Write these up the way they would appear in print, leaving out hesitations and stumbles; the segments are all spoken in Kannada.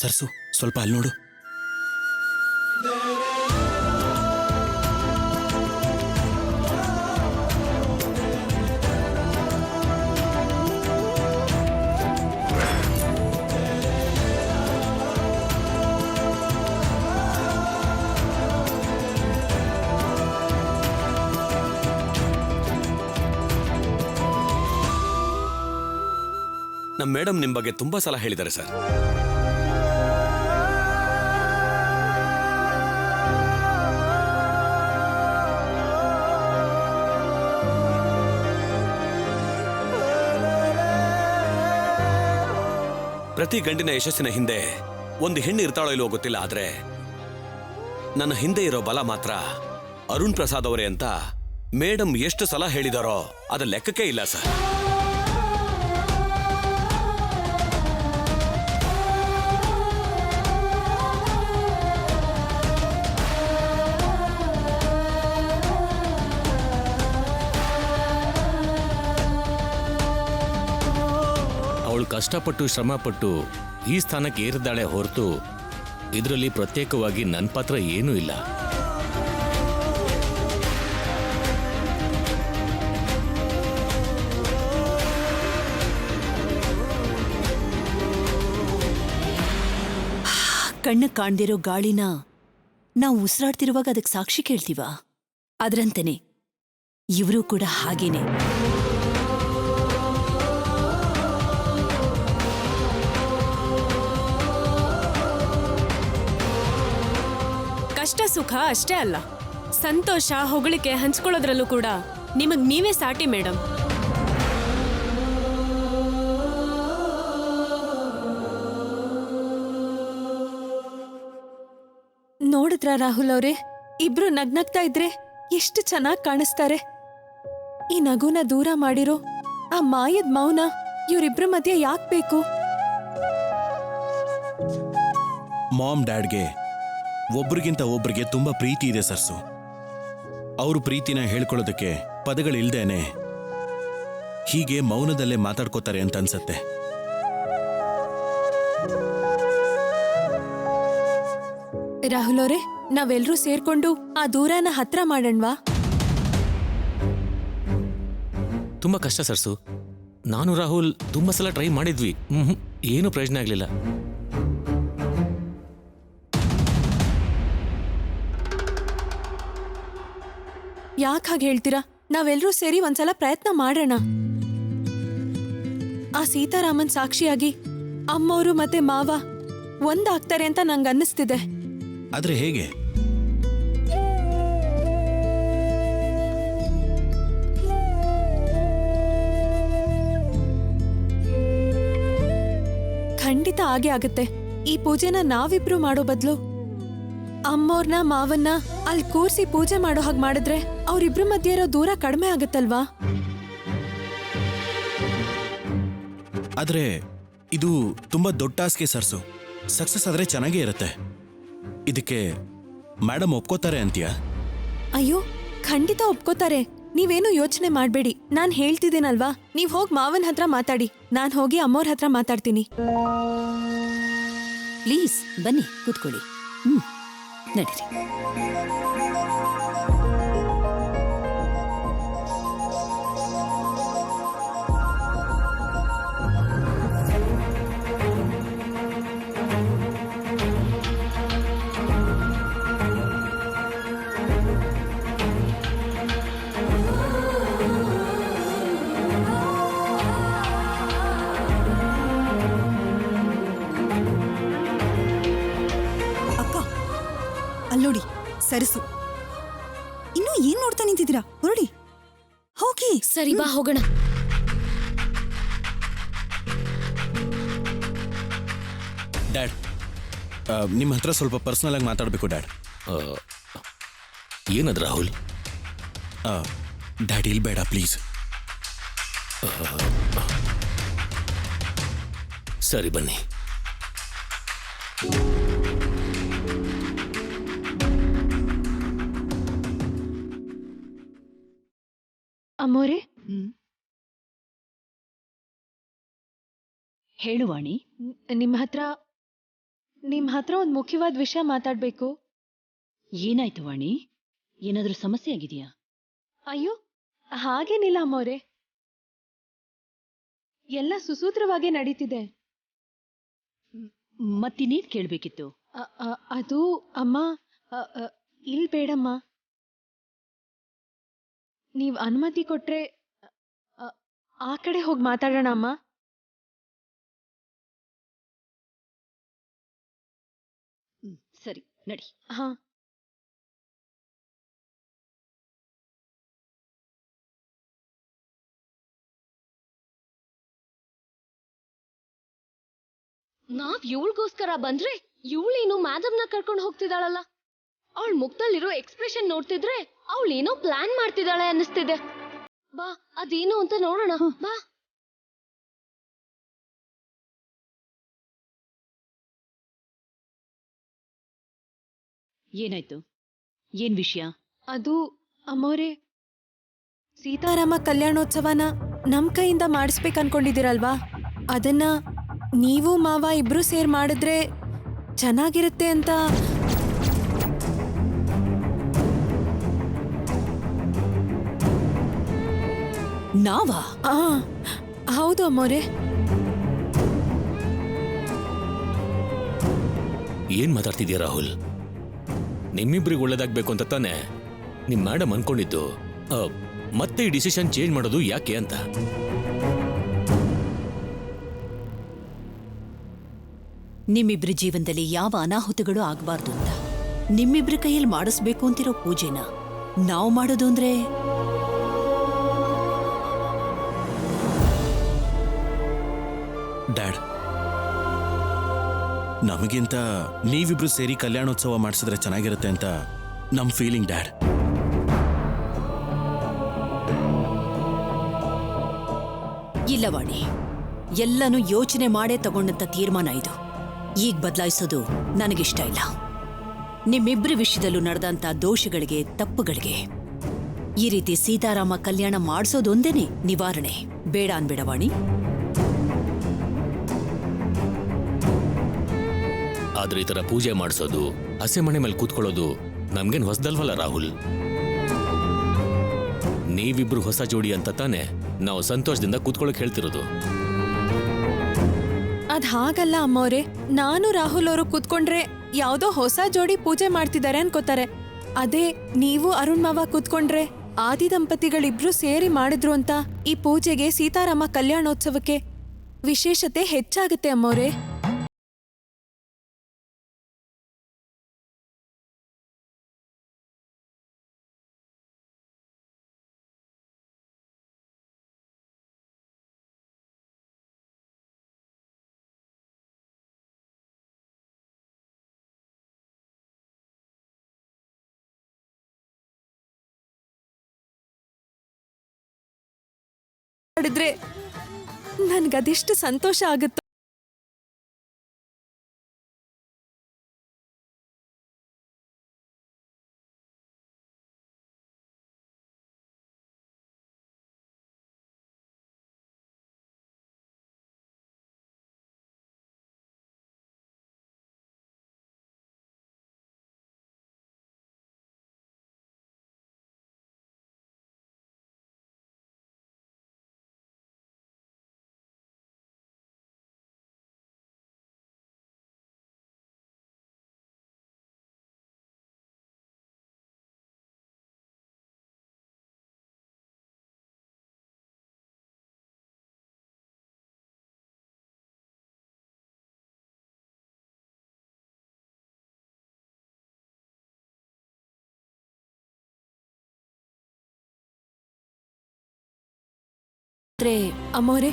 ಸರ್ಸು ಸ್ವಲ್ಪ ಅಲ್ಲಿ ನೋಡು. ನಮ್ಮ ಮೇಡಮ್ ನಿಮ್ ಬಗ್ಗೆ ತುಂಬಾ ಸಲ ಹೇಳಿದ್ದಾರೆ ಸರ್. ಪ್ರತಿ ಗಂಡಿನ ಯಶಸ್ಸಿನ ಹಿಂದೆ ಒಂದು ಹೆಣ್ಣು ಇರ್ತಾಳೋ ಇಲ್ವೋ ಗೊತ್ತಿಲ್ಲ, ಆದ್ರೆ ನನ್ನ ಹಿಂದೆ ಇರೋ ಬಲ ಮಾತ್ರ ಅರುಣ್ ಪ್ರಸಾದ್ ಅವರೇ ಅಂತ ಮೇಡಮ್ ಎಷ್ಟು ಸಲ ಹೇಳಿದಾರೋ ಅದ ಲೆಕ್ಕಕ್ಕೆ ಇಲ್ಲ ಸರ್. ಅವಳು ಕಷ್ಟಪಟ್ಟು ಶ್ರಮಪಟ್ಟು ಈ ಸ್ಥಾನಕ್ಕೆ ಏರಿದ್ದಾಳೆ ಹೊರತು ಇದರಲ್ಲಿ ಪ್ರತ್ಯೇಕವಾಗಿ ನನ್ನ ಪಾತ್ರ ಏನೂ ಇಲ್ಲ. ಕಣ್ಣು ಕಾಣ್ದಿರೋ ಗಾಳಿನ ನಾವು ಉಸಿರಾಡ್ತಿರುವಾಗ ಅದಕ್ಕೆ ಸಾಕ್ಷಿ ಕೇಳ್ತೀವ? ಅದರಂತೆನೆ ಇವರು ಕೂಡ ಹಾಗೇನೆ. ಕಷ್ಟ ಸುಖ ಅಷ್ಟೇ ಅಲ್ಲ, ಸಂತೋಷ ಹೊಗಳಿಕೆ ಹಂಚ್ಕೊಳ್ಳೋದ್ರಲ್ಲೂ ಕೂಡ ನಿಮಗ್ ನೀವೇ ಸಾಟಿ ಮೇಡಮ್. ನೋಡಿದ್ರ ರಾಹುಲ್ ಅವ್ರೆ, ಇಬ್ರು ನಗ್ನಗ್ತಾ ಇದ್ರೆ ಎಷ್ಟು ಚೆನ್ನಾಗಿ ಕಾಣಿಸ್ತಾರೆ. ಈ ನಗುನ ದೂರ ಮಾಡಿರೋ ಆ ಮಾಯದ ಮೌನ ಇವರಿಬ್ರ ಮಧ್ಯೆ ಯಾಕೆ ಬೇಕು? ಮಾಮ್ ಡ್ಯಾಡ್ಗೆ ಒಬ್ರಿಗಿಂತ ಒಬ್ರಿಗೆ ತುಂಬಾ ಪ್ರೀತಿ ಇದೆ ಸರ್ಸು. ಅವರು ಪ್ರೀತಿನ ಹೇಳ್ಕೊಳ್ಳೋದಕ್ಕೆ ಪದಗಳಿಲ್ದೇನೆ ಹೀಗೆ ಮೌನದಲ್ಲೇ ಮಾತಾಡ್ಕೋತಾರೆ ಅಂತ ಅನ್ಸತ್ತೆ. ರಾಹುಲ್ ಅವ್ರೆ, ನಾವೆಲ್ರೂ ಸೇರ್ಕೊಂಡು ಆ ದೂರನ ಹತ್ರ ಮಾಡೋಣವಾ? ತುಂಬಾ ಕಷ್ಟ ಸರ್ಸು. ನಾನು ರಾಹುಲ್ ತುಂಬಾ ಸಲ ಟ್ರೈ ಮಾಡಿದ್ವಿ, ಏನೂ ಪ್ರಯೋಜನ ಆಗಲಿಲ್ಲ. ಯಾಕೆ ಹಾಗೆ ಹೇಳ್ತೀರಾ? ನಾವೆಲ್ರೂ ಸೇರಿ ಒಂದ್ಸಲ ಪ್ರಯತ್ನ ಮಾಡೋಣ. ಆ ಸೀತಾರಾಮನ್ ಸಾಕ್ಷಿಯಾಗಿ ಅಮ್ಮವರು ಮತ್ತೆ ಮಾವ ಒಂದಾಗ್ತಾರೆ ಅಂತ ನಂಗೆ ಅನ್ನಿಸ್ತಿದೆ. ಆದ್ರೆ ಹೇಗೆ? ಖಂಡಿತ ಹಾಗೆ ಆಗುತ್ತೆ. ಈ ಪೂಜೆನ ನಾವಿಬ್ರು ಮಾಡೋ ಬದಲು ಅಮ್ಮೋರ್ನ ಮಾವನ್ನ ಅಲ್ಲಿ ಕೂರ್ಸಿ ಪೂಜೆ ಮಾಡೋ ಹಾಗೆ ಮಾಡಿದ್ರೆ ಅವ್ರಿಬ್ರ ಮಧ್ಯೆ ಇರೋ ದೂರ ಕಡಿಮೆ ಆಗುತ್ತಲ್ವಾ? ಆದ್ರೆ ಇದು ತುಂಬಾ ದೊಡ್ಡ ಟಾಸ್ಕೆ ಸರ್ಸು. ಸಕ್ಸಸ್ ಆದ್ರೆ ಚೆನ್ನಾಗೇ ಇರುತ್ತೆ. ಇದಕ್ಕೆ ಮೇಡಮ್ ಒಪ್ಕೋತಾರೆ ಅಂತೀಯಾ? ಅಯ್ಯೋ, ಖಂಡಿತ ಒಪ್ಕೋತಾರೆ. ನೀವೇನು ಯೋಚನೆ ಮಾಡ್ಬೇಡಿ. ನಾನ್ ಹೇಳ್ತಿದ್ದೀನಲ್ವಾ, ನೀವ್ ಹೋಗಿ ಮಾವನ್ ಹತ್ರ ಮಾತಾಡಿ, ನಾನ್ ಹೋಗಿ ಅಮ್ಮೋರ್ ಹತ್ರ ಮಾತಾಡ್ತೀನಿ. ಪ್ಲೀಸ್ ಬನ್ನಿ ಕೂತ್ಕೊಳ್ಳಿ. ನಡೀರಿ. ಅಲ್ಲೋಡಿ ಸರಸು, ಇನ್ನೂ ಏನ್ ನೋಡ್ತಾ ನಿಂತಿದ್ದೀರಾ? ಹೊರಡಿ, ಹೋಗಿ. ಸರಿ ಬಾ ಹೋಗೋಣ. ಡ್ಯಾಡ್, ನಿಮ್ಮ ಹತ್ರ ಸ್ವಲ್ಪ ಪರ್ಸನಲ್ ಆಗಿ ಮಾತಾಡಬೇಕು ಡ್ಯಾಡ್. ಏನದು ರಾಹುಲ್? ಡ್ಯಾಡ್ ಇಲ್ಲಿ ಬೇಡ ಪ್ಲೀಸ್. ಸರಿ ಬನ್ನಿ. ಅಮ್ಮೋರೆ, ಹೇಳುವಾಣಿ. ನಿಮ್ಮ ಹತ್ರ ನಿಮ್ ಹತ್ರ ಒಂದು ಮುಖ್ಯವಾದ ವಿಷಯ ಮಾತಾಡ್ಬೇಕು. ಏನಾಯ್ತು ವಾಣಿ? ಏನಾದ್ರೂ ಸಮಸ್ಯೆ ಆಗಿದೆಯಾ? ಅಯ್ಯೋ, ಹಾಗೇನಿಲ್ಲ ಅಮ್ಮೋರೆ. ಎಲ್ಲ ಸುಸೂತ್ರವಾಗಿ ನಡೀತಿದೆ. ಮತ್ತಿನ್ನೇನ್ ಕೇಳ್ಬೇಕಿತ್ತು? ಅದು ಅಮ್ಮ, ಇಲ್ ಬೇಡಮ್ಮ. ನೀವ್ ಅನುಮತಿ ಕೊಟ್ರೆ ಆ ಕಡೆ ಹೋಗಿ ಮಾತಾಡೋಣ ಅಮ್ಮ. ಸರಿ, ನಡಿ. ಹಾ. ನಾವ್ ಇವಳಿಗೋಸ್ಕರ ಬಂದ್ರೆ ಇವಳೇನು ಮ್ಯಾಡಮ್ನ ಕರ್ಕೊಂಡು ಹೋಗ್ತಿದ್ದಾಳಲ್ಲ. ಅವಳ ಮುಖದಲ್ಲಿರೋ ಎಕ್ಸ್ಪ್ರೆಷನ್ ನೋಡ್ತಿದ್ರೆ ಅವಳೇನೋ ಪ್ಲಾನ್ ಮಾಡ್ತಿದ್ದಾಳೆ ಅನ್ನಿಸ್ತಿದೆ. ಬಾ, ಅದೇನು ಅಂತ ನೋಡೋಣ ಬಾ. ಏನಾಯ್ತು? ಏನ್ ವಿಷಯ? ಅದು ಅಮ್ಮೋರೆ, ಸೀತಾರಾಮ ಕಲ್ಯಾಣೋತ್ಸವನ ನಮ್ ಕೈಯಿಂದ ಮಾಡಿಸ್ಬೇಕು ಅನ್ಕೊಂಡಿದ್ದೀರಲ್ವಾ? ಅದನ್ನ ನೀವು ಮಾವ ಇಬ್ರು ಸೇರ್ ಮಾಡಿದ್ರೆ ಚೆನ್ನಾಗಿರುತ್ತೆ ಅಂತ. ನಾವಾ? ಹೌದು ಅಮ್ಮೋರೆ. ಏನ್ ಮಾತಾಡ್ತಿದ್ಯಾ ರಾಹುಲ್? ನಿಮ್ಮಿಬ್ರಿಗೆ ಒಳ್ಳೇದಾಗ್ಬೇಕು ಅಂತ ತಾನೆ ನಿಮ್ ಮೇಡಮ್ ಅನ್ಕೊಂಡಿದ್ದು. ಮತ್ತೆ ಈ ಡಿಸಿಷನ್ ಚೇಂಜ್ ಮಾಡೋದು ಯಾಕೆ ಅಂತ? ನಿಮ್ಮಿಬ್ರ ಜೀವನದಲ್ಲಿ ಯಾವ ಅನಾಹುತಗಳು ಆಗ್ಬಾರ್ದು ಅಂತ ನಿಮ್ಮಿಬ್ರ ಕೈಯಲ್ಲಿ ಮಾಡಿಸ್ಬೇಕು ಅಂತಿರೋ ಪೂಜೆನ ನಾವು ಮಾಡೋದು ಅಂದ್ರೆ ಡ್ಯಾಡ್, ನಮಗಿಂತ ನೀವಿಬ್ರು ಸೇರಿ ಕಲ್ಯಾಣೋತ್ಸವ ಮಾಡಿಸಿದ್ರೆ ಚೆನ್ನಾಗಿರುತ್ತೆ ಅಂತ ನಮ್ ಫೀಲಿಂಗ್ ಡ್ಯಾಡ್. ಇಲ್ಲ ವಾಣಿ, ಎಲ್ಲನೂ ಯೋಚನೆ ಮಾಡೇ ತಗೊಂಡಂತ ತೀರ್ಮಾನ ಇದು. ಈಗ ಬದಲಾಯಿಸೋದು ನನಗಿಷ್ಟ ಇಲ್ಲ. ನಿಮ್ಮಿಬ್ರ ವಿಷಯದಲ್ಲೂ ನಡೆದಂತ ದೋಷಗಳಿಗೆ, ತಪ್ಪುಗಳಿಗೆ ಈ ರೀತಿ ಸೀತಾರಾಮ ಕಲ್ಯಾಣ ಮಾಡಿಸೋದೊಂದೇನೆ ನಿವಾರಣೆ. ಬೇಡ ಅನ್ಬೇಡ ವಾಣಿ. ಆದ್ರೆ ಈ ತರ ಪೂಜೆ ಮಾಡಿಸೋದು, ಹಸೆ ಮನೆ ಮೇಲೆ ಕೂತ್ಕೊಳ್ಳೋದು ನಮ್ಗೇನ್ ಹೊಸದಲ್ವಲ್ಲ ರಾಹುಲ್? ನೀವಿಬ್ರು ಹೊಸ ಜೋಡಿ ಅಂತ ತಾನೆ ನಾವು ಸಂತೋಷದಿಂದ ಕೂತ್ಕೊಳ್ಳೋಕೆ ಹೇಳ್ತಿರೋದು. ಅದ್ ಹಾಗಲ್ಲ ಅಮ್ಮವ್ರೆ. ನಾನು ರಾಹುಲ್ ಅವರು ಕೂತ್ಕೊಂಡ್ರೆ ಯಾವ್ದೋ ಹೊಸ ಜೋಡಿ ಪೂಜೆ ಮಾಡ್ತಿದ್ದಾರೆ ಅನ್ಕೋತಾರೆ. ಅದೇ ನೀವು ಅರುಣ್ ಮಾವ ಕೂತ್ಕೊಂಡ್ರೆ ಆದಿ ದಂಪತಿಗಳಿಬ್ರು ಸೇರಿ ಮಾಡಿದ್ರು ಅಂತ ಈ ಪೂಜೆಗೆ, ಸೀತಾರಾಮ ಕಲ್ಯಾಣೋತ್ಸವಕ್ಕೆ ವಿಶೇಷತೆ ಹೆಚ್ಚಾಗುತ್ತೆ ಅಮ್ಮವ್ರೆ. ಮಾಡಿದ್ರೆ ನನ್ಗದೆಷ್ಟು ಸಂತೋಷ ಆಗುತ್ತೋ. ಅಮ್ಮೋರೆ,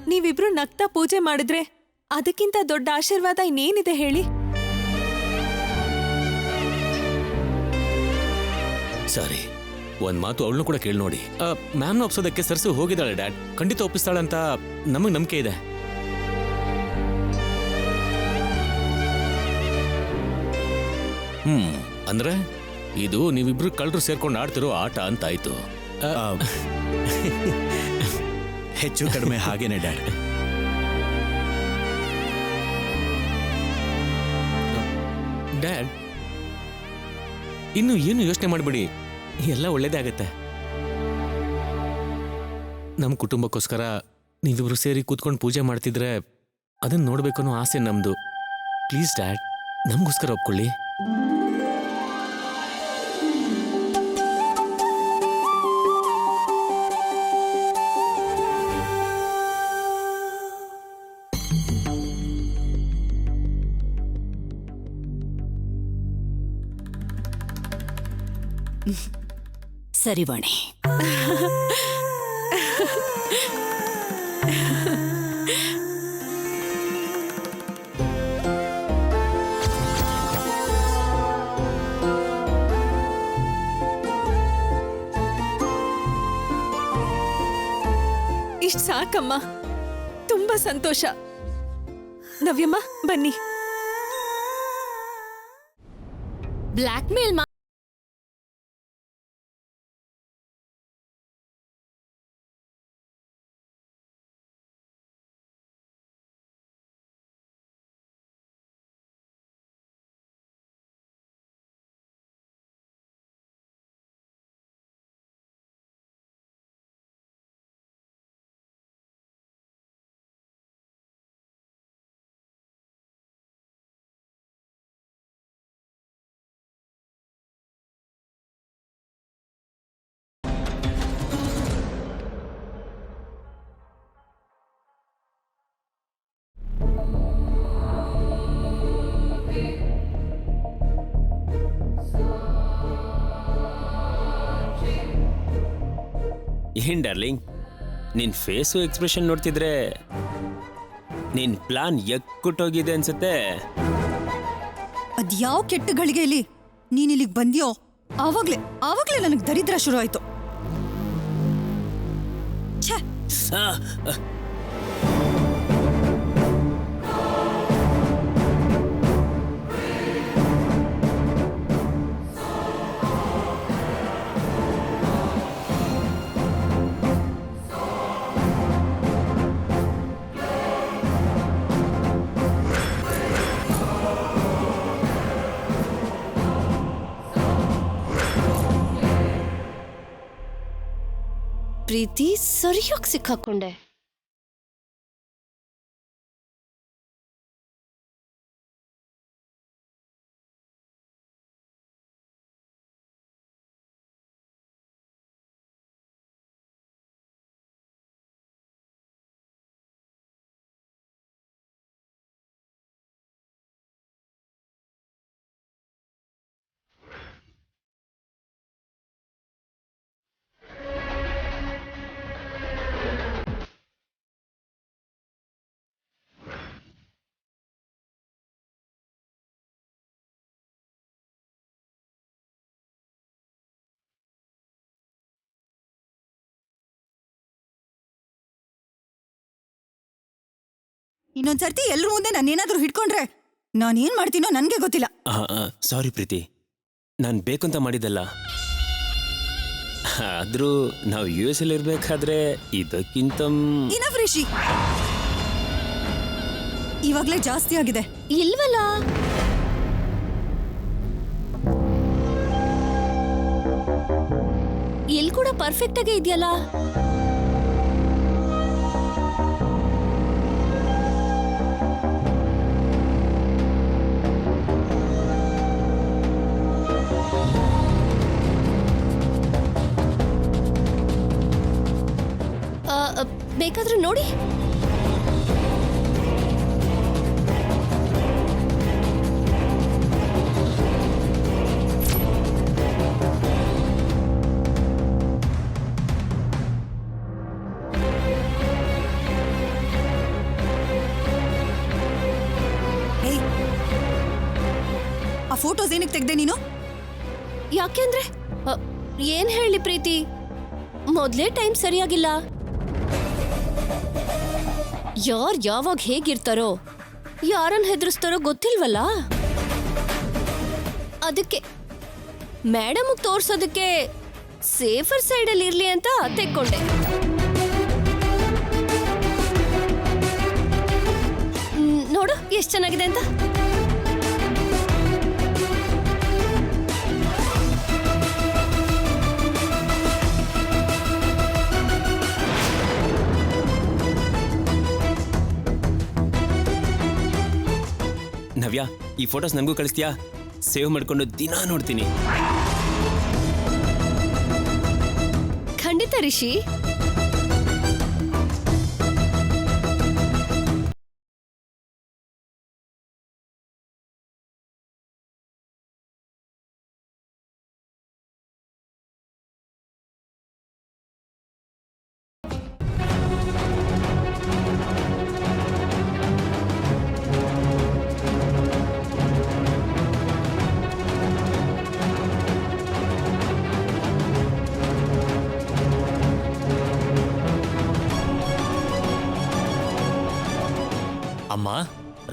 ನೀವಿಬ್ರು ನಗ್ತಾ ಪೂಜೆ ಮಾಡಿದ್ರೆ ಅದಕ್ಕಿಂತ ದೊಡ್ಡ ಆಶೀರ್ವಾದ ಇನ್ನೇನಿದೆ ಹೇಳಿ? ಸರಿ, ಒಂದ್ ಮಾತು ಅವಳನ್ನು ಕೂಡ ಕೇಳಿ ನೋಡಿ. ಮ್ಯಾಮ್ನ ಒಪ್ಸೋದಕ್ಕೆ ಸರ್ಸು ಹೋಗಿದ್ದಾಳೆ ಡ್ಯಾಡ್. ಖಂಡಿತ ಒಪ್ಪಿಸ್ತಾಳಂತ ನಮಗ್ ನಂಬಿಕೆ ಇದೆ. ಅಂದ್ರೆ ಇದು ನೀವಿಬ್ರು ಕಳ್ಳರು ಸೇರ್ಕೊಂಡು ಆಡ್ತಿರೋ ಆಟ ಅಂತ ಆಯ್ತು. ಹೆಚ್ಚು ಕಡಿಮೆ ಹಾಗೇನೆ ಡ್ಯಾಡ್. ಡ್ಯಾಡ್, ಇನ್ನು ಏನು ಯೋಚನೆ ಮಾಡಬೇಡಿ, ಎಲ್ಲ ಒಳ್ಳೇದೇ ಆಗತ್ತೆ. ನಮ್ಮ ಕುಟುಂಬಕ್ಕೋಸ್ಕರ ನೀವಿಬ್ರು ಸೇರಿ ಕೂತ್ಕೊಂಡು ಪೂಜೆ ಮಾಡ್ತಿದ್ರೆ ಅದನ್ನ ನೋಡ್ಬೇಕು ಅನ್ನೋ ಆಸೆ ನಮ್ದು. ಪ್ಲೀಸ್ ಡ್ಯಾಡ್, ನಮಗೋಸ್ಕರ ಒಪ್ಕೊಳ್ಳಿ. ಸರಿ ವಾಣಿ. ಇಷ್ಟ ಸಾಕಮ್ಮ, ತುಂಬಾ ಸಂತೋಷ. ನವ್ಯಮ್ಮ ಬನ್ನಿ. ಬ್ಲ್ಯಾಕ್ ಮೇಲ್ ಏನ್ ಡಾರ್ಲಿಂಗ್, ನಿನ್ ಫೇಸು ಎಕ್ಸ್ಪ್ರೆಷನ್ ನೋಡ್ತಿದ್ರೆ ನಿನ್ ಪ್ಲಾನ್ ಎಕ್ಕುಟ್ಟೋಗಿದೆ ಅನ್ಸುತ್ತೆ. ಅದ್ಯಾವ ಕೆಟ್ಟ ಗಳಿಗೆಯಲ್ಲಿ ನೀನ್ ಇಲ್ಲಿಗೆ ಬಂದ್ಯೋ ಆವಾಗ್ಲೇ ನನಗೆ ದರಿದ್ರ ಶುರು ಆಯ್ತು. ಛೇ, ಪ್ರೀತಿ ಸರಿಯಾಗಿ ಸಿಕ್ಕಾಕೊಂಡೆ. ಇನ್ನೊಂದ್ಸರ್ತಿ ಎಲ್ರ ಮುಂದೆ ನಾನೇನಾದ್ರೂ ಹಿಡ್ಕೊಂಡ್ರೆ ನಾನೇನ್ ಮಾಡ್ತೀನೋ ನನ್ಗೆ ಗೊತ್ತಿಲ್ಲ. ಸಾರಿ ಪ್ರೀತಿ, ನಾನು ಬೇಕಂತ ಮಾಡಿದ್ದಲ್ಲ. ಆದ್ರೂ ನಾವು US ಅಲ್ಲಿ ಇರ್ಬೇಕಾದ್ರೆ ಇದಕ್ಕಿಂತ ಇನಫ್ ರಿಷಿ, ಇವಾಗ್ಲೇ ಜಾಸ್ತಿ ಆಗಿದೆ. ಇಲ್ವಲ್ಲ, ಇಲ್ಲಿ ಕೂಡ ಪರ್ಫೆಕ್ಟ್ ಆಗೇ ಇದೆಯಲ್ಲ. ಬೇಕಾದ್ರೂ ನೋಡಿ. ಆ ಫೋಟೋಸ್ ಏನಕ್ಕೆ ತೆಗ್ದೆ ನೀನು? ಯಾಕೆಂದ್ರೆ ಏನ್ ಹೇಳಿ ಪ್ರೀತಿ, ಮೊದ್ಲೇ ಟೈಮ್ ಸರಿಯಾಗಿಲ್ಲ. ಯಾವಾಗ ಹೇಗಿರ್ತಾರೋ, ಯಾರನ್ನ ಹೆದರ್ಸ್ತಾರೋ ಗೊತ್ತಿಲ್ವಲ್ಲ. ಅದಕ್ಕೆ ಮೇಡಮ್ ತೋರ್ಸೋದಕ್ಕೆ ಸೇಫರ್ ಸೈಡಲ್ಲಿ ಇರ್ಲಿ ಅಂತ ತೆಕ್ಕೊಂಡೆ. ನೋಡು ಎಷ್ಟು ಚೆನ್ನಾಗಿದೆ ಅಂತ. ನವ್ಯ, ಈ ಫೋಟೋಸ್ ನನಗೂ ಕಳಿಸ್ತೀಯಾ? ಸೇವ್ ಮಾಡ್ಕೊಂಡು ದಿನಾ ನೋಡ್ತೀನಿ. ಖಂಡಿತ ರಿಷಿ. ಅಮ್ಮ,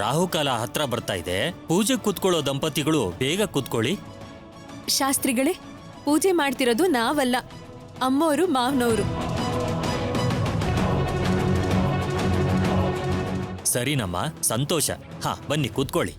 ರಾಹುಕಾಲ ಹತ್ರ ಬರ್ತಾ ಇದೆ. ಪೂಜೆ ಕೂತ್ಕೊಳ್ಳೋ ದಂಪತಿಗಳು ಬೇಗ ಕೂತ್ಕೊಳ್ಳಿ. ಶಾಸ್ತ್ರಿಗಳೇ, ಪೂಜೆ ಮಾಡ್ತಿರೋದು ನಾವಲ್ಲ, ಅಮ್ಮೋರು ಮಾವನವರು. ಸರಿನಮ್ಮ, ಸಂತೋಷ. ಹಾ, ಬನ್ನಿ ಕೂತ್ಕೊಳ್ಳಿ.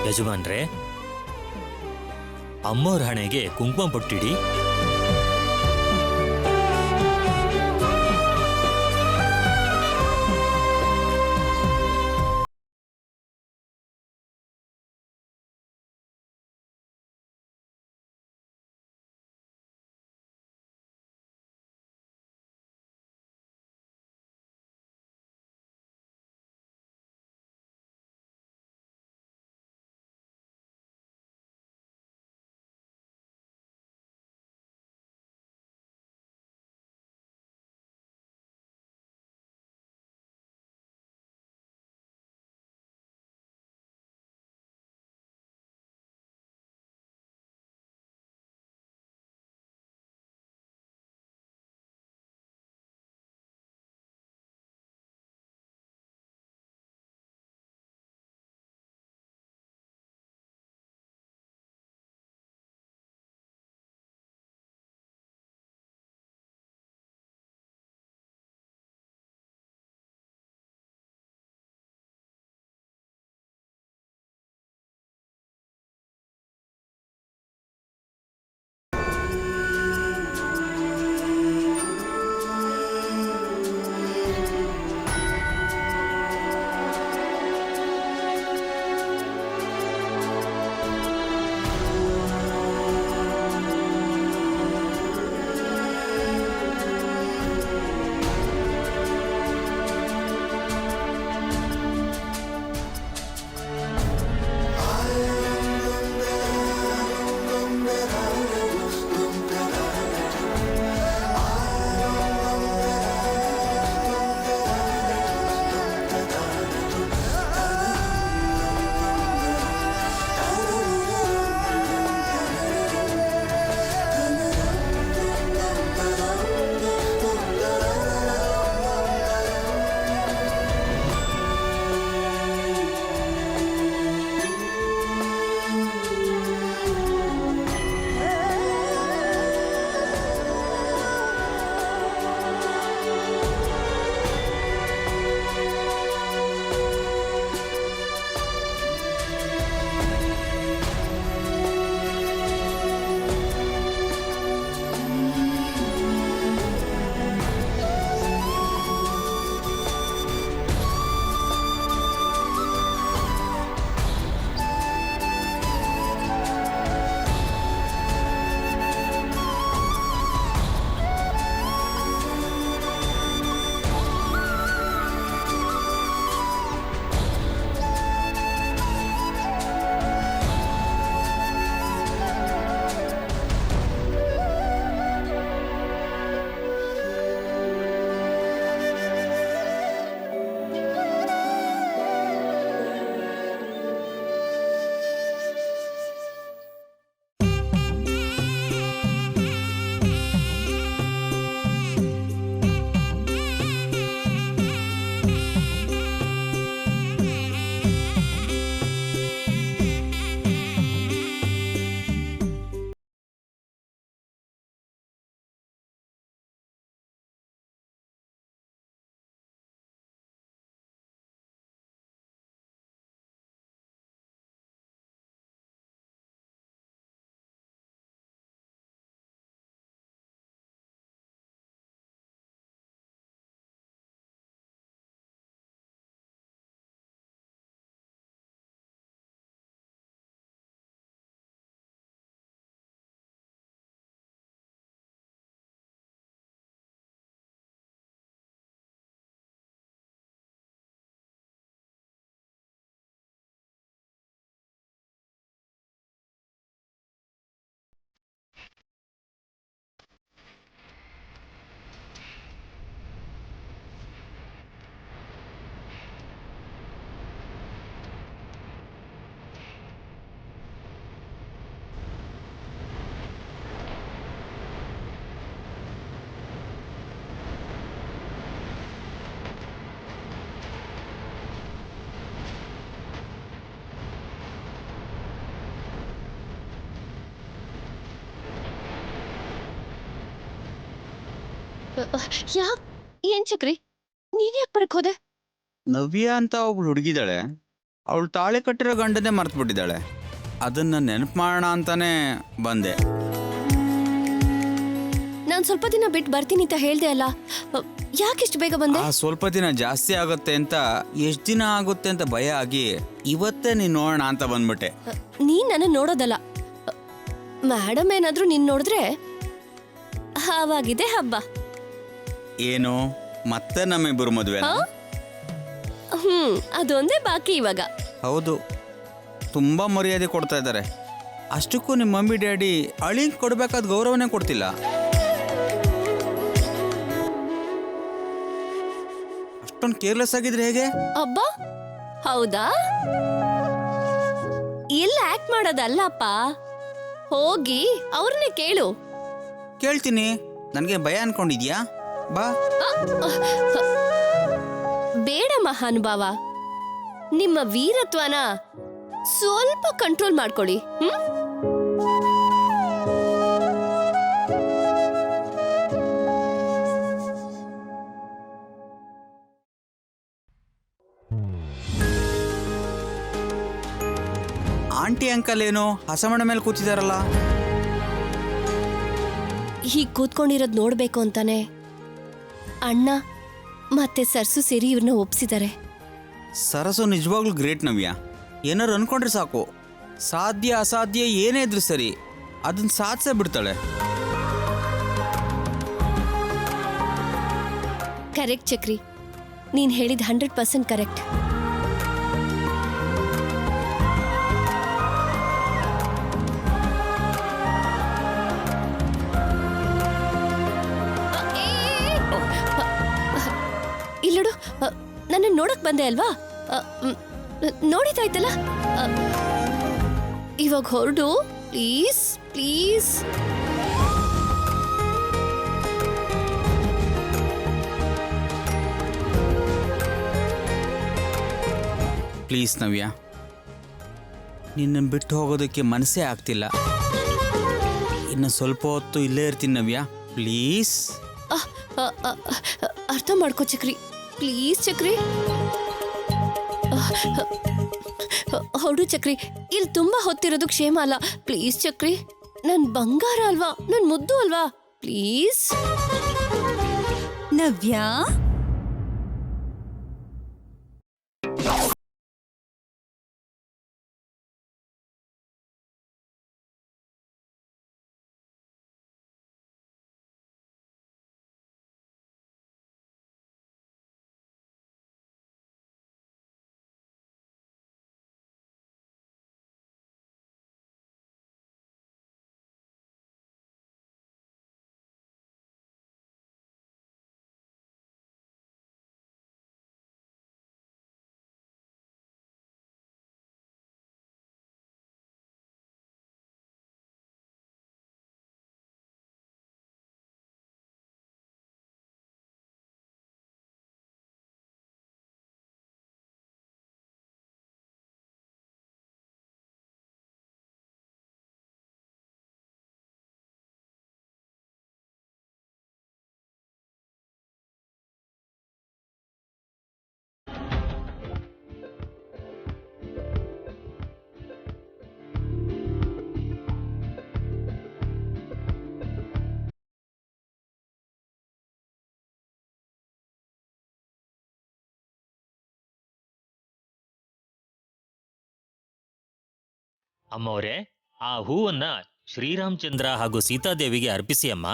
ಯಜಮಾನ್ರೆ, ಅಮ್ಮೋರ್ ಹಣೆಗೆ ಕುಂಕುಮ ಬೊಟ್ಟಿಡಿ. ಯಾಕ್ ಏನ್ ಚಕ್ರಿ ನೀನ್ ಯಾಕೆ ಬರಕ್ ಹೋದೆ? ನವ್ಯ ಅಂತ ಒಬ್ಳು ಹುಡುಗಿದ್ದಾಳೆ, ಅವಳು ತಾಳಿ ಕಟ್ಟಿರೋ ಗಂಡನೇ ಮರ್ತು ಬಿಟ್ಟಿದ್ದಾಳೆ. ಅದನ್ನ ನೆನಪು ಮಾಡೋಣ ಅಂತಾನೆ ಬಂದೆ. ನಾನ್ ಸ್ವಲ್ಪ ದಿನ ಬಿಟ್ಟು ಬರ್ತೀನಿ ಅಂತ ಹೇಳ್ದೆ ಅಲ್ಲ, ಯಾಕಿಷ್ಟು ಬೇಗ ಬಂದೆ? ಆ ಸ್ವಲ್ಪ ದಿನ ಜಾಸ್ತಿ ಆಗುತ್ತೆ ಅಂತ, ಎಷ್ಟು ದಿನ ಆಗುತ್ತೆ ಅಂತ ಭಯ ಆಗಿ ಇವತ್ತೇ ನೀನ್ ನೋಡೋಣ ಅಂತ ಬಂದ್ಬಿಟ್ಟೆ. ನೀನ್ ನನ್ನ ನೋಡೋದಲ್ಲ, ಮೇಡಮ್ ಏನಾದ್ರೂ ನೀನ್ ನೋಡಿದ್ರೆ ಹಾವಾಗಿದೆ ಹಬ್ಬ. ಏನು ಮತ್ತೆ ನಮ್ಮಿಬ್ಬರು ಮದುವೆ? ಅದೊಂದೇ ಬಾಕಿ ಇವಾಗ. ಹೌದು, ತುಂಬಾ ಮರ್ಯಾದೆ ಕೊಡ್ತಾ ಇದ್ದಾರೆ. ಅಷ್ಟಕ್ಕೂ ನಿಮ್ಮ ಮಮ್ಮಿ ಡ್ಯಾಡಿ ಅಳಿಂಗ್ ಕೊಡ್ಬೇಕಾದ ಗೌರವನೇ ಕೊಡ್ತಿಲ್ಲ. ಅಷ್ಟೊಂದು ಕೇರ್ಲೆಸ್ ಆಗಿದ್ರೆ ಹೇಗೆ? ಅಬ್ಬಾ ಹೌದಾ? ಎಲ್ಲ ಆಕ್ಟ್ ಮಾಡೋದಲ್ಲಪ್ಪ, ಹೋಗಿ ಅವ್ರನ್ನೇ ಕೇಳು. ಕೇಳ್ತೀನಿ, ನನಗೆ ಭಯ ಅನ್ಕೊಂಡಿದ್ಯಾ? ಬಾ. ಬೇಡ ಮಹಾನುಭಾವ, ನಿಮ್ಮ ವೀರತ್ವನ ಸ್ವಲ್ಪ ಕಂಟ್ರೋಲ್ ಮಾಡ್ಕೊಳ್ಳಿ. ಆಂಟಿ ಅಂಕಲ್ ಏನು ಹಸಮಣ ಮೇಲೆ ಕೂತಿದಾರಲ್ಲ? ಹೀಗ್ ಕೂತ್ಕೊಂಡಿರೋದ್ ನೋಡ್ಬೇಕು ಅಂತಾನೆ ಅಣ್ಣ ಮತ್ತೆ ಸರ್ಸು ಸೇರಿ ಇವ್ರನ್ನ ಒಪ್ಸಿದ್ದಾರೆ. ಸರಸು ನಿಜವಾಗ್ಲೂ ಗ್ರೇಟ್ ನವ್ಯ. ಏನಾರು ಅನ್ಕೊಂಡ್ರೆ ಸಾಕು, ಸಾಧ್ಯ ಅಸಾಧ್ಯ ಏನೇ ಇದ್ರು ಸರಿ ಅದನ್ನ ಸಾಧಿಸೇ ಬಿಡ್ತಾಳೆ. ಕರೆಕ್ಟ್ ಚಕ್ರಿ, ನೀನ್ ಹೇಳಿದ 100% ಕರೆಕ್ಟ್. ಇಲ್ಲಡು, ನನ್ನ ನೋಡಕ್ ಬಂದೆ ಅಲ್ವಾ? ನೋಡಿದಾಯ್ತಲ್ಲ, ಇವಾಗ ಹೊರಡು ಪ್ಲೀಸ್ ಪ್ಲೀಸ್. ಪ್ಲೀಸ್ ನವ್ಯ, ನಿನ್ನನ್ನು ಬಿಟ್ಟು ಹೋಗೋದಕ್ಕೆ ಮನಸ್ಸೇ ಆಗ್ತಿಲ್ಲ. ಇನ್ನು ಸ್ವಲ್ಪ ಹೊತ್ತು ಇಲ್ಲೇ ಇರ್ತೀನಿ ನವ್ಯ, ಪ್ಲೀಸ್. ಅರ್ಥ ಮಾಡ್ಕೋ ಚಕ್ರಿ, ಪ್ಲೀಸ್ ಚಕ್ರಿ. ಹೊರಡು ಚಕ್ರಿ, ಇಲ್ಲಿ ತುಂಬಾ ಹೊತ್ತಿರೋದು ಕ್ಷೇಮ ಅಲ್ಲ. ಪ್ಲೀಸ್ ಚಕ್ರಿ, ನನ್ ಬಂಗಾರ ಅಲ್ವಾ, ನನ್ ಮುದ್ದು ಅಲ್ವಾ, ಪ್ಲೀಸ್. ನವ್ಯ, ಅಮ್ಮವ್ರೆ, ಆ ಹೂವನ್ನ ಶ್ರೀರಾಮಚಂದ್ರ ಹಾಗೂ ಸೀತಾದೇವಿಗೆ ಅರ್ಪಿಸಿ ಅಮ್ಮ.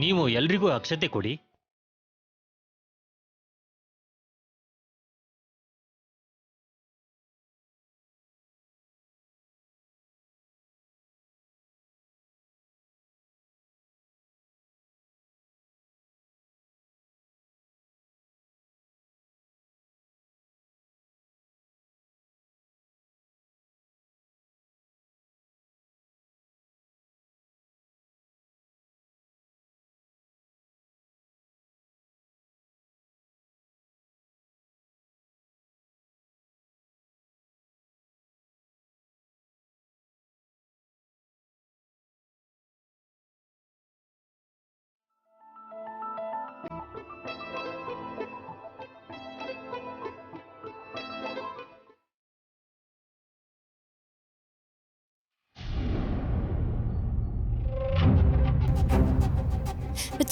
ನೀವು ಎಲ್ರಿಗೂ ಅಕ್ಷತೆ ಕೊಡಿ.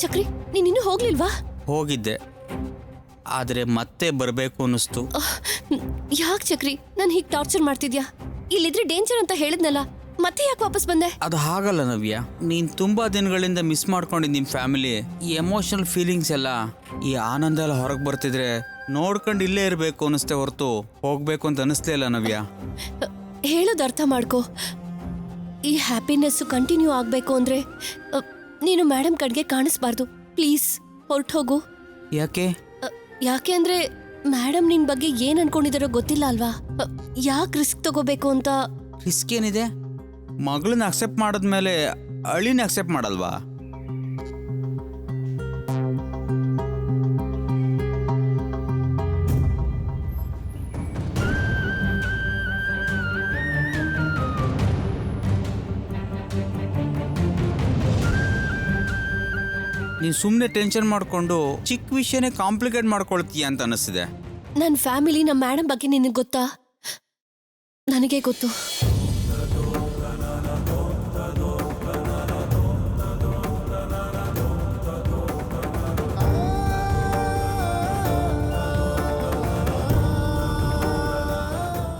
ಚಕ್ರಿ ನೀನಿನ್ನೂ ಹೋಗ್ಲಿಲ್ವಾ? ಹೋಗಿದ್ದೆ, ಆದರೆ ಮತ್ತೆ ಬರಬೇಕು ಅನ್ನಿಸ್ತು. ಯಾಕೆ ಚಕ್ರಿ ನಾನು ಹೀಗೆ ಟಾರ್ಚರ್ ಮಾಡ್ತಿದ್ಯಾ? ಇಲ್ಲಿದ್ರೆ ಡೇಂಜರ್ ಅಂತ ಹೇಳಿದ್ನಲ್ಲ, ಮತ್ತೆ ಯಾಕೆ ವಾಪಸ್ ಬಂದೆ? ಅದು ಹಾಗಲ್ಲ ನವ್ಯ, ನೀನು ತುಂಬ ದಿನಗಳಿಂದ ಮಿಸ್ ಮಾಡ್ಕೊಂಡಿದ್ದು ನಿಮ್ಮ ಫ್ಯಾಮಿಲಿ, ಈ ಎಮೋಷನಲ್ ಫೀಲಿಂಗ್ಸ್ ಎಲ್ಲ, ಈ ಆನಂದ ಎಲ್ಲ ಹೊರಗೆ ಬರ್ತಿದ್ರೆ ನೋಡ್ಕೊಂಡು ಇಲ್ಲೇ ಇರಬೇಕು ಅನ್ನಿಸ್ತೆ ಹೊರತು ಹೋಗ್ಬೇಕು ಅಂತ ಅನ್ನಿಸ್ಲೇ ಇಲ್ಲ ನವ್ಯ. ಹೇಳೋದು ಅರ್ಥ ಮಾಡ್ಕೋ. ಈ ಹ್ಯಾಪಿನೆಸ್ ಕಂಟಿನ್ಯೂ ಆಗಬೇಕು ಅಂದ್ರೆ ನೀನು ಮೇಡಮ್ ಕಡೆಗೆ ಕಾಣಿಸ್ಬಾರ್ದು. ಪ್ಲೀಸ್ ಹೊರಟೋಗು. ಯಾಕೆ? ಯಾಕೆ ಅಂದ್ರೆ ಮೇಡಮ್ ನಿನ್ ಬಗ್ಗೆ ಏನ್ ಅನ್ಕೊಂಡಿದಾರೋ ಗೊತ್ತಿಲ್ಲ ಅಲ್ವಾ? ಯಾಕೆ ರಿಸ್ಕ್ ತಗೋಬೇಕು ಅಂತ. ರಿಸ್ಕ್ ಏನಿದೆ? ಮಗಳನ್ನ ಅಕ್ಸೆಪ್ಟ್ ಮಾಡಿದ್ಮೇಲೆ ಅಳಿನ ಅಕ್ಸೆಪ್ಟ್ ಮಾಡಲ್ವಾ? ನೀನು ಸುಮ್ಮನೆ ಟೆನ್ಷನ್ ಮಾಡಿಕೊಂಡು ಚಿಕ್ಕ ವಿಷಯನೇ ಕಾಂಪ್ಲಿಕೇಟ್ ಮಾಡ್ಕೊಳ್ತೀಯ ಅಂತ ಅನಿಸ್ತಿದೆ. ನನ್ನ ಫ್ಯಾಮಿಲಿ ನಮ್ಮ ಮೇಡಮ್ ಬಗ್ಗೆ ನಿನಗೆ ಗೊತ್ತಾ? ನನಗೆ ಗೊತ್ತು.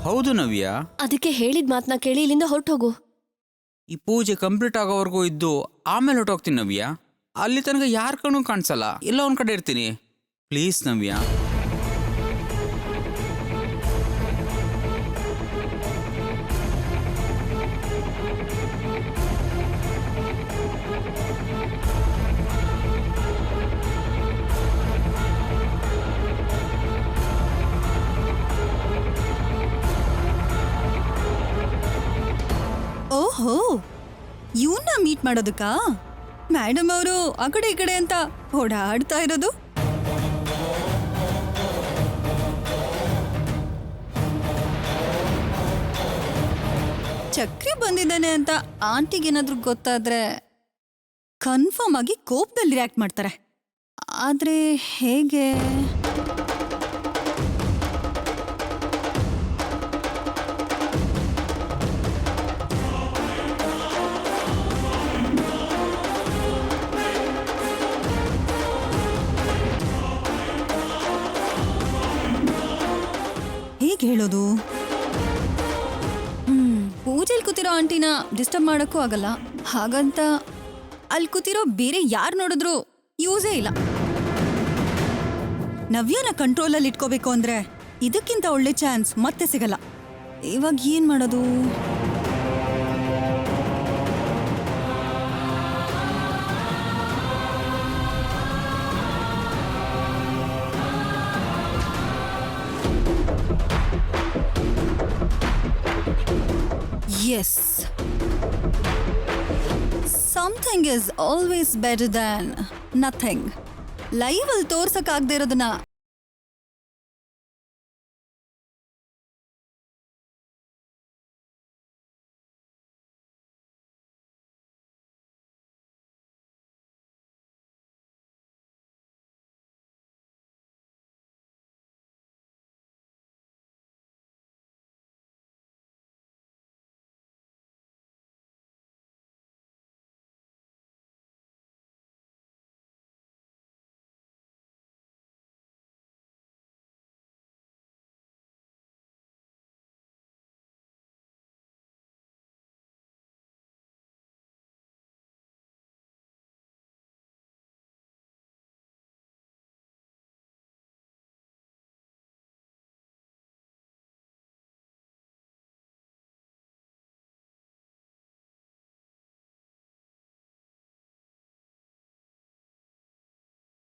ಹೌದು ನವ್ಯ, ಅದಕ್ಕೆ ಹೇಳಿದ ಮಾತನ್ನ ಕೇಳಿ ಇಲ್ಲಿಂದ ಹೊರಟೋಗು. ಈ ಪೂಜೆ ಕಂಪ್ಲೀಟ್ ಆಗೋವರೆಗೂ ಇದ್ದು ಆಮೇಲೆ ಹೊರಟೋಗ್ತೀನಿ ನವ್ಯ. ಅಲ್ಲಿ ತನಕ ಯಾರ ಕಣ್ಣು ಕಾಣಿಸಲ್ಲ, ಎಲ್ಲ ಒಂದ್ ಕಡೆ ಇರ್ತೀನಿ. ಪ್ಲೀಸ್ ನವ್ಯ. ಓಹೋ, ಇವನ್ನ ಮೀಟ್ ಮಾಡೋದಕ್ಕಾ ಮೇಡಮ್ ಅವರು ಆ ಕಡೆ ಈ ಕಡೆ ಅಂತ ಓಡಾಡ್ತಾ ಇರೋದು? ಚಕ್ರಿ ಬಂದಿದ್ದಾನೆ ಅಂತ ಆಂಟಿಗೇನಾದ್ರೂ ಗೊತ್ತಾದ್ರೆ ಕನ್ಫರ್ಮ್ ಆಗಿ ಕೋಪದಲ್ಲಿ ರಿಯಾಕ್ಟ್ ಮಾಡ್ತಾರೆ. ಆದ್ರೆ ಹೇಗೆ? ಹೇಗೆ ಹೇಳೋದು? ಪೂಜೆಲಿ ಕೂತಿರೋ ಆಂಟಿನ ಡಿಸ್ಟರ್ಬ್ ಮಾಡೋಕ್ಕೂ ಆಗಲ್ಲ. ಹಾಗಂತ ಅಲ್ಲಿ ಕೂತಿರೋ ಬೇರೆ ಯಾರು ನೋಡಿದ್ರು ಯೂಸೇ ಇಲ್ಲ. ನವ್ಯನ ಕಂಟ್ರೋಲಲ್ಲಿ ಇಟ್ಕೋಬೇಕು ಅಂದ್ರೆ ಇದಕ್ಕಿಂತ ಒಳ್ಳೆ ಚಾನ್ಸ್ ಮತ್ತೆ ಸಿಗಲ್ಲ. ಇವಾಗ ಏನ್ ಮಾಡೋದು? Yes. Something is always better than nothing. Live ಅಲ್ಲಿ ತೋರ್ಸಕ್ಕಾಗದೇ ಇರೋದನ್ನ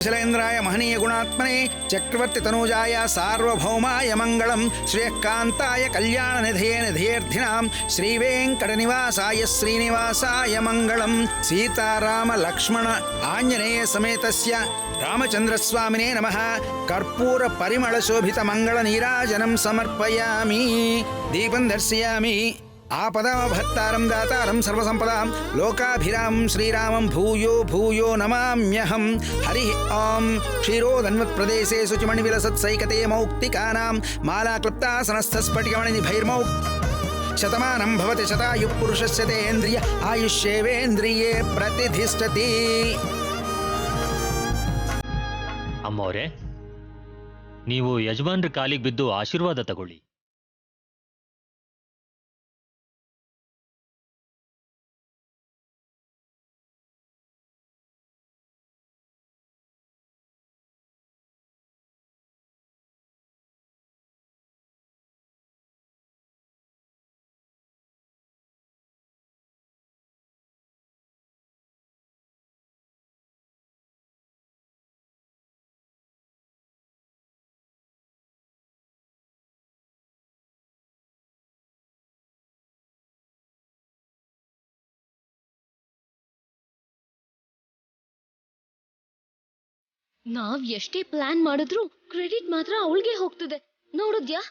ಶಿಲೇಂದ್ರಾಯ ಮಹನೀಯ ಗುಣಾತ್ಮನೆ ಚಕ್ರವರ್ತಿ ತನೂಜಾಯ ಸಾರ್ವಭೌಮಾಯ ಮಂಗಳಂ ಶ್ರೇಯಃಕಾಂತಾಯ ಕಲ್ಯಾಣ ನಿಧಯೇ ನಿಧೇರ್ಥಿನಾಂ ಶ್ರೀವೇಂಕಟ ನಿವಾಸಾಯ ಶ್ರೀನಿವಾಸಾಯ ಮಂಗಳಂ ಸೀತಾರಾಮ ಲಕ್ಷ್ಮಣ ಆಂಜನೇಯ ಸಮೇತಸ್ಯ ರಾಮಚಂದ್ರಸ್ವಾಮಿನೇ ನಮಃ ಕರ್ಪೂರ ಪರಿಮಳ ಶೋಭಿತ ಮಂಗಳ ನೀರಾಜನಂ ಸಮರ್ಪಯಾಮಿ ದೀಪಂ ದರ್ಶಯಾಮಿ ಆಪದಾಮಭತ್ತಾರಂ ದಾತಾರಂ ಸರ್ವಸಂಪದಾಂ ಲೋಕಾಭಿರಾಮಂ ಶ್ರೀರಾಮಂ ಭೂಯೋ ಭೂಯೋ ನಮಾಮ್ಯಹಂ ಹರಿ ಓಂ ಕ್ಷೀರೋದನ್ವತ್ ಪ್ರದೇಶೇ ಶುಚಿಮಣಿವಿಲಸತ್ಸೈಕತೆ ಮೌಕ್ತಿಕಾನಾಂ ಮಾಲಾಕ್ಲುಪ್ತಾಸನಸ್ಥಸ್ಫಟಿಕಮಣಿನಿಭೈರ್ಮೌ ಶತಮಾನಂ ಭವತಿ ಶತಾಯು ಪುರುಷಸ್ಯ ತೇಂದ್ರಿಯ ಆಯುಷ್ಯೇವೇಂದ್ರಿಯೇ ಪ್ರತಿಷ್ಠತಿ. ಅಮ್ಮವ್ರೆ, ನೀವು ಯಜಮಾನ್ರ ಕಾಲಿಗೆ ಬಿದ್ದು ಆಶೀರ್ವಾದ ತಗೊಳ್ಳಿ. ನಾವ್ ಎಷ್ಟೇ ಪ್ಲಾನ್ ಮಾಡಿದ್ರು ಕ್ರೆಡಿಟ್ ಮಾತ್ರ ಅವಳಿಗೆ ಹೋಗ್ತದೆ, ನೋಡಿದ್ಯಾ?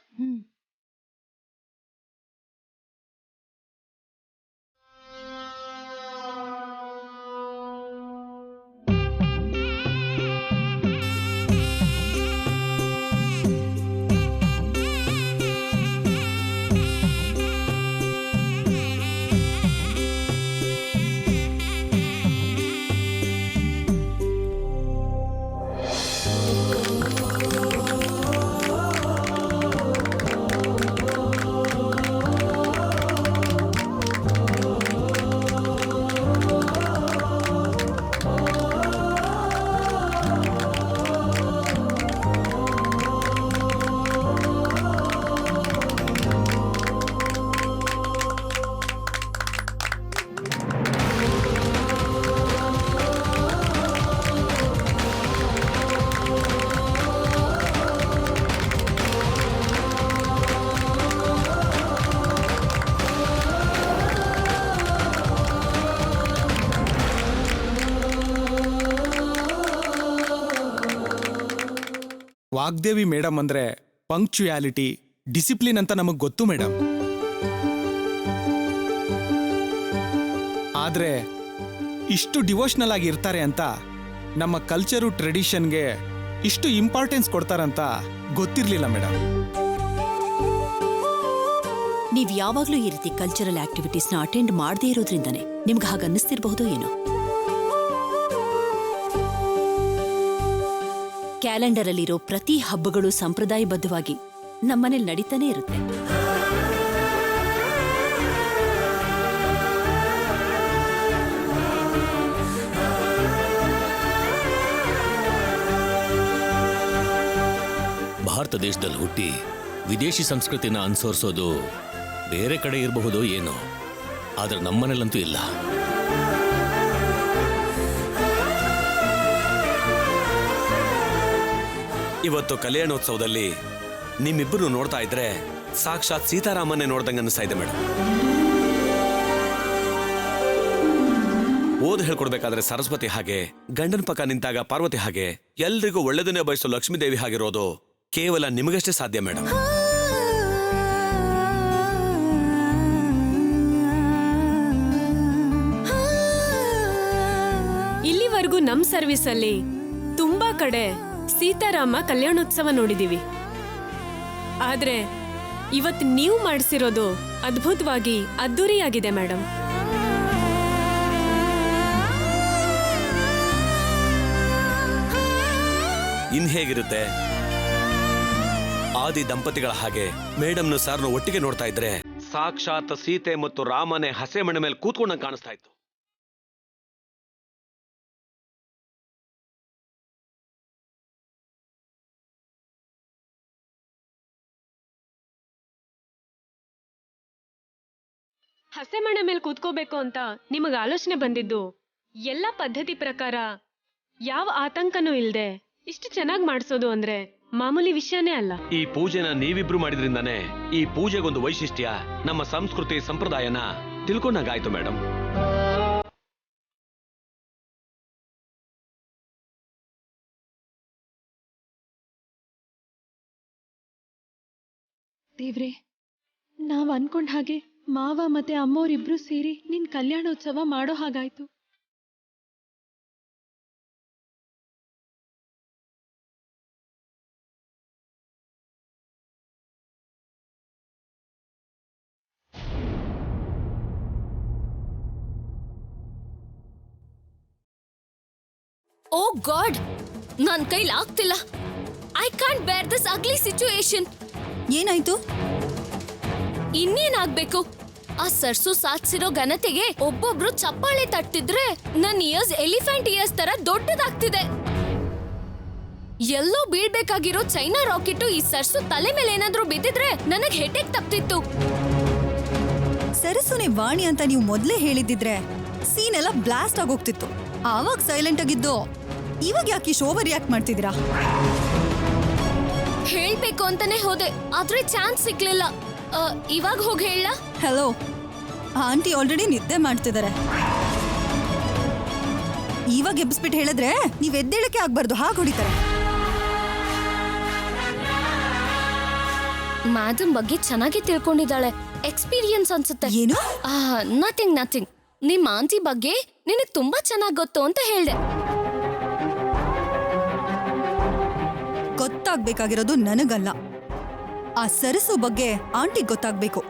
ವಾಗ್ದೇವಿ ಮೇಡಮ್ ಅಂದ್ರೆ ಪಂಕ್ಚುಯಾಲಿಟಿ, ಡಿಸಿಪ್ಲಿನ್ ಅಂತ ನಮಗ್ ಗೊತ್ತು ಮೇಡಮ್. ಆದ್ರೆ ಇಷ್ಟು ಡಿವೋಷನಲ್ ಆಗಿ ಇರ್ತಾರೆ ಅಂತ, ನಮ್ಮ ಕಲ್ಚರು ಟ್ರೆಡಿಷನ್ಗೆ ಇಷ್ಟು ಇಂಪಾರ್ಟೆನ್ಸ್ ಕೊಡ್ತಾರಂತ ಗೊತ್ತಿರ್ಲಿಲ್ಲ ಮೇಡಮ್. ನೀವ್ ಯಾವಾಗ್ಲೂ ಈ ರೀತಿ ಕಲ್ಚರಲ್ ಆಕ್ಟಿವಿಟೀಸ್ನ ಅಟೆಂಡ್ ಮಾಡದೇ ಇರೋದ್ರಿಂದನೇ ನಿಮ್ಗೆ ಹಾಗನ್ನಿಸ್ತಿರ್ಬಹುದೋ ಏನೋ. ಕ್ಯಾಲೆಂಡರಲ್ಲಿರೋ ಪ್ರತಿ ಹಬ್ಬಗಳು ಸಂಪ್ರದಾಯಬದ್ಧವಾಗಿ ನಮ್ಮನೇಲಿ ನಡೀತಾನೆ ಇರುತ್ತೆ. ಭಾರತ ದೇಶದಲ್ಲಿ ಹುಟ್ಟಿ ವಿದೇಶಿ ಸಂಸ್ಕೃತಿನ ಅನುಸರಿಸೋದು ಬೇರೆ ಕಡೆ ಇರಬಹುದೋ ಏನೋ, ಆದ್ರೆ ನಮ್ಮನೇಲಂತೂ ಇಲ್ಲ. ಇವತ್ತು ಕಲ್ಯಾಣೋತ್ಸವದಲ್ಲಿ ನಿಮ್ಮಿಬ್ಬರು ನೋಡ್ತಾ ಇದ್ರೆ ಸಾಕ್ಷಾತ್ ಸೀತಾರಾಮನ್ನೇ ನೋಡ್ದಂಗೆ ಅನಿಸ್ತಾ ಇದೆ ಮೇಡಮ್. ಓದ್ ಹೇಳ್ಕೊಡ್ಬೇಕಾದ್ರೆ ಸರಸ್ವತಿ ಹಾಗೆ, ಗಂಡನ ಪಕ್ಕ ನಿಂತಾಗ ಪಾರ್ವತಿ ಹಾಗೆ, ಎಲ್ರಿಗೂ ಒಳ್ಳೆದನ್ನೇ ಬಯಸೋ ಲಕ್ಷ್ಮೀದೇವಿ ಹಾಗಿರೋದು ಕೇವಲ ನಿಮಗಷ್ಟೇ ಸಾಧ್ಯ ಮೇಡಮ್. ಇಲ್ಲಿವರೆಗೂ ನಮ್ ಸರ್ವಿಸ್ ಅಲ್ಲಿ ತುಂಬಾ ಕಡೆ ಸೀತಾರಾಮ ಕಲ್ಯಾಣೋತ್ಸವ ನೋಡಿದೀವಿ. ಆದ್ರೆ ಇವತ್ ನೀವು ಮಾಡಿಸಿರೋದು ಅದ್ಭುತವಾಗಿ ಅದ್ದೂರಿಯಾಗಿದೆ ಮೇಡಮ್. ಇನ್ ಹೇಗಿರುತ್ತೆ? ಆದಿ ದಂಪತಿಗಳ ಹಾಗೆ ಮೇಡಮ್ನು ಸಾರ್ನು ಒಟ್ಟಿಗೆ ನೋಡ್ತಾ ಇದ್ರೆ ಸಾಕ್ಷಾತ್ ಸೀತೆ ಮತ್ತು ರಾಮನೇ ಹಸೆ ಮಣ್ಣೆ ಮೇಲೆ ಕೂತ್ಕೊಂಡಂಗೆ ಕಾಣಿಸ್ತಾ ಇತ್ತು. ಹಸೆಮಣೆ ಮೇಲೆ ಕೂತ್ಕೋಬೇಕು ಅಂತ ನಿಮಗ ಆಲೋಚನೆ ಬಂದಿದ್ದು ಎಲ್ಲ ಪದ್ಧತಿ ಪ್ರಕಾರ ಯಾವ ಆತಂಕನೂ ಇಲ್ದೆ ಇಷ್ಟು ಚೆನ್ನಾಗಿ ಮಾಡಿಸೋದು ಅಂದ್ರೆ ಮಾಮೂಲಿ ವಿಷಯನೇ ಅಲ್ಲ. ಈ ಪೂಜೆನ ನೀವಿಬ್ರು ಮಾಡಿದ್ರಿಂದಾನೇ ಈ ಪೂಜೆಗೊಂದು ವೈಶಿಷ್ಟ್ಯ, ನಮ್ಮ ಸಂಸ್ಕೃತಿ ಸಂಪ್ರದಾಯನ ತಿಳ್ಕೊಂಡಾಗಾಯ್ತು ಮೇಡಮ್. ದೇವ್ರೆ, ನಾವ್ ಅನ್ಕೊಂಡ್ ಹಾಗೆ ಮಾವ ಮತ್ತೆ ಅಮ್ಮೋರಿಬ್ರು ಸೇರಿ ನಿನ್ ಕಲ್ಯಾಣೋತ್ಸವ ಮಾಡೋ ಹಾಗಾಯ್ತು. ಓ ಗಾಡ್, ನನ್ ಕೈಲಿ ಆಗ್ತಿಲ್ಲ. ಐ ಕಾಂಟ್ ಬೇರ್ ದಿಸ್ ಅಗ್ಲಿ ಸಿಚುಯೇಷನ್. ಏನಾಯ್ತು? ಇನ್ನೇನಾಗ್ಬೇಕು? ಆ ಸರ್ಸು ಸಾಧಿಸಿರೋ ಘನತೆಗೆ ಒಬ್ಬೊಬ್ರು ಚಪ್ಪಾಳೆ ತಟ್ಟಿದ್ರೆ ನನ್ನ ಇಯರ್ಸ್ ಎಲಿಫೆಂಟ್ ಇಯರ್ಸ್ ತರ ದೊಡ್ಡದಾಗ್ತಿದೆ. ಎಲ್ಲೋ ಬೀಳ್ಬೇಕಾಗಿರೋ ಚೈನಾ ರಾಕೆಟ್ ಈ ಸರ್ಸು ತಲೆ ಮೇಲೆ ಏನಾದ್ರೂ ಬಿದ್ದಿದ್ರೆ ನನಗ್ ಹೆಡ್ಡೇಕ್ ತಪ್ತಿತ್ತು. ಸರಸುನೆ ವಾಣಿ ಅಂತ ನೀವು ಮೊದ್ಲೇ ಹೇಳಿದ್ದಿದ್ರೆ ಸೀನ್ ಎಲ್ಲ ಬ್ಲಾಸ್ಟ್ ಆಗೋಗ್ತಿತ್ತು. ಆವಾಗ ಸೈಲೆಂಟ್ ಆಗಿದ್ದು, ಇವಾಗ ಯಾಕೆ ಓವರ್ ರಿಯಾಕ್ಟ್ ಮಾಡ್ತಿದ್ದೀರಾ? ಹೇಳ್ಬೇಕು ಅಂತಾನೆ ಹೋದೆ, ಆದ್ರೆ ಚಾನ್ಸ್ ಸಿಕ್ಲಿಲ್ಲ. ಇವಾಗ ಹೋಗಿ ಹೇಳ. ಹಲೋ, ಆಂಟಿ ಆಲ್ರೆಡಿ ನಿದ್ದೆ ಮಾಡ್ತಿದ್ದಾರೆ. ಇವಾಗ ಎಬ್ಬಿಸ್ಬಿಟ್ಟು ಹೇಳಿದ್ರೆ ನೀವ್ ಎದ್ದೇಳಕ್ಕೆ ಆಗ್ಬಾರ್ದು, ಹಾಗೆ ಹೊಡಿತಾರೆ. ಮ್ಯಾಡಮ್ ಬಗ್ಗೆ ಚೆನ್ನಾಗಿ ತಿಳ್ಕೊಂಡಿದ್ದಾಳೆ, ಎಕ್ಸ್ಪೀರಿಯನ್ಸ್ ಅನ್ಸುತ್ತೆ. ಏನು? ನಥಿಂಗ್. ನಿಮ್ ಆಂಟಿ ಬಗ್ಗೆ ನಿನಗ್ ತುಂಬಾ ಚೆನ್ನಾಗ್ ಗೊತ್ತು ಅಂತ ಹೇಳ್ದೆ. ಗೊತ್ತಾಗ್ಬೇಕಾಗಿರೋದು ನನಗಲ್ಲ, ಆ ಸರಸು ಬಗ್ಗೆ ಆಂಟಿಗ್ ಗೊತ್ತಾಗ್ಬೇಕು.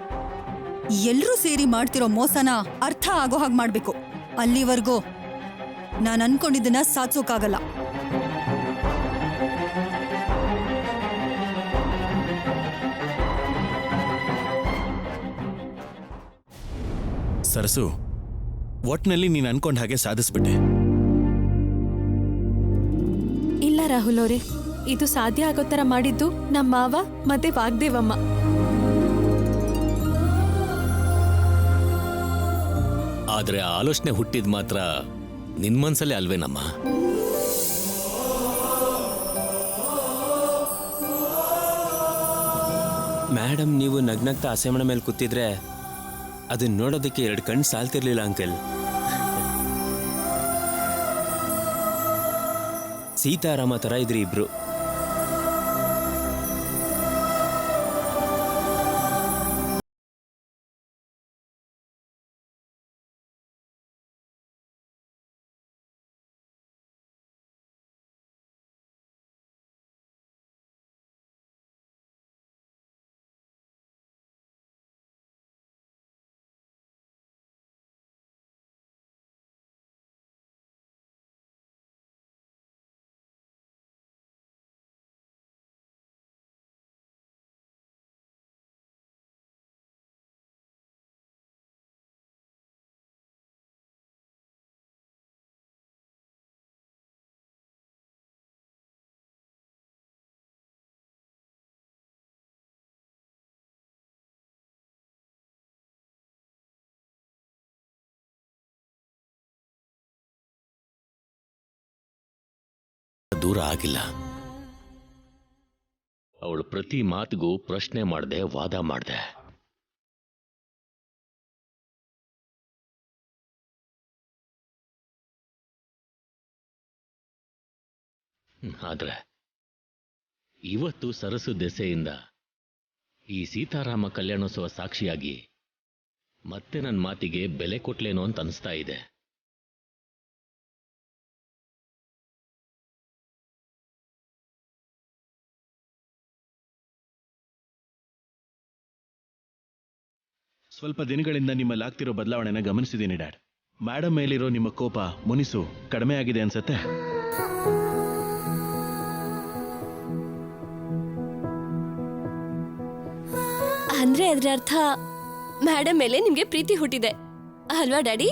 ಎಲ್ರೂ ಸೇರಿ ಮಾಡ್ತಿರೋ ಮೋಸನ ಅರ್ಥ ಆಗೋ ಹಾಗೆ ಮಾಡ್ಬೇಕು. ಅಲ್ಲಿವರೆಗೂ ನಾನು ಅನ್ಕೊಂಡಿದ್ದನ್ನ ಸಾಧಿಸೋಕ್ಕಾಗಲ್ಲ. ಸರಸು, ಒಟ್ನಲ್ಲಿ ನೀನ್ ಅನ್ಕೊಂಡ ಹಾಗೆ ಸಾಧಿಸ್ಬಿಟ್ಟೆ. ಇಲ್ಲ ರಾಹುಲ್ ಅವರೇ, ಇದು ಸಾಧ್ಯ ಆಗೋ ತರ ಮಾಡಿದ್ದು ನಮ್ಮ ಮಾವ ಮತ್ತೆ ವಾಗ್ದೇವಮ್ಮ. ಆದ್ರೆ ಆಲೋಚನೆ ಹುಟ್ಟಿದ್ ಮಾತ್ರ ನಿನ್ ಮನ್ಸಲ್ಲೇ ಅಲ್ವೇನಮ್ಮ? ಮೇಡಮ್, ನೀವು ನಗ್ನಗ್ತಾ ಹಸೆಮಣೆ ಮೇಲೆ ಕೂತಿದ್ರೆ ಅದನ್ನ ನೋಡೋದಕ್ಕೆ 2 ಕಣ್ಣು ಸಾಲ್ತಿರ್ಲಿಲ್ಲ ಅಂಕಲ್. ಸೀತಾರಾಮ ತರ ಇದ್ರಿ ಇಬ್ರು. ದೂರ ಆಗಿಲ್ಲ. ಅವಳು ಪ್ರತಿ ಮಾತಿಗೂ ಪ್ರಶ್ನೆ ಮಾಡ್ದೆ, ವಾದ ಮಾಡ್ದೆ. ಆದ್ರೆ ಇವತ್ತು ಸರಸು ದೆಸೆಯಿಂದ ಈ ಸೀತಾರಾಮ ಕಲ್ಯಾಣೋತ್ಸವ ಸಾಕ್ಷಿಯಾಗಿ ಮತ್ತೆ ನನ್ನ ಮಾತಿಗೆ ಬೆಲೆ ಕೊಟ್ಲೇನೋ ಅಂತ ಅನಿಸ್ತಾ ಇದೆ. ಸ್ವಲ್ಪ ದಿನಗಳಿಂದ ನಿಮ್ಮಲ್ಲಿ ಆಗ್ತಿರೋ ಬದಲಾವಣೆನ ಗಮನಿಸಿದ್ದೀನಿ ಡ್ಯಾಡ್. ಮೇಡಮ್ ಮೇಲಿರೋ ನಿಮ್ಮ ಕೋಪ, ಮುನಿಸು ಕಡಿಮೆ ಆಗಿದೆ ಅನ್ಸತ್ತೆ. ಅಂದ್ರೆ ಅದ್ರ ಅರ್ಥ ಮೇಡಮ್ ಮೇಲೆ ನಿಮ್ಗೆ ಪ್ರೀತಿ ಹುಟ್ಟಿದೆ ಅಲ್ವಾ ಡ್ಯಾಡಿ?